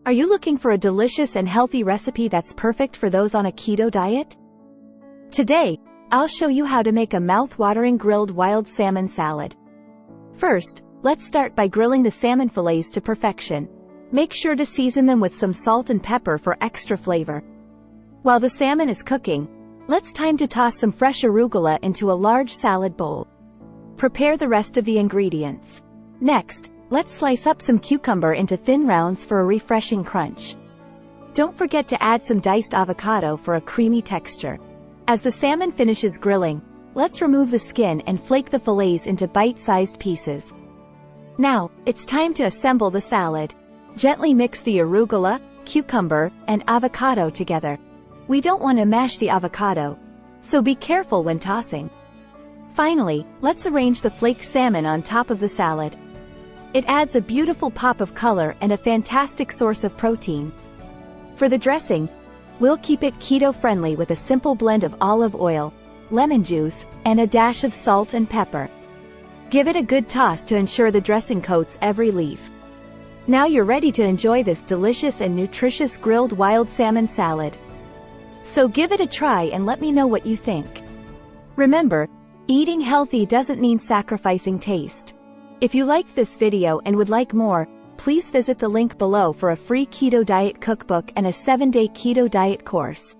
Are you looking for a delicious and healthy recipe that's perfect for those on a keto diet? Today, I'll show you how to make a mouth-watering grilled wild salmon salad. First, let's start by grilling the salmon fillets to perfection. Make sure to season them with some salt and pepper for extra flavor. While the salmon is cooking, it's time to toss some fresh arugula into a large salad bowl. Prepare the rest of the ingredients. Next, let's slice up some cucumber into thin rounds for a refreshing crunch. Don't forget to add some diced avocado for a creamy texture. As the salmon finishes grilling, let's remove the skin and flake the fillets into bite-sized pieces. Now, it's time to assemble the salad. Gently mix the arugula, cucumber, and avocado together. We don't want to mash the avocado, so be careful when tossing. Finally, let's arrange the flaked salmon on top of the salad. It adds a beautiful pop of color and a fantastic source of protein. For the dressing, we'll keep it keto-friendly with a simple blend of olive oil, lemon juice, and a dash of salt and pepper. Give it a good toss to ensure the dressing coats every leaf. Now you're ready to enjoy this delicious and nutritious grilled wild salmon salad. So give it a try and let me know what you think. Remember, eating healthy doesn't mean sacrificing taste. If you liked this video and would like more, please visit the link below for a free keto diet cookbook and a 7-day keto diet course.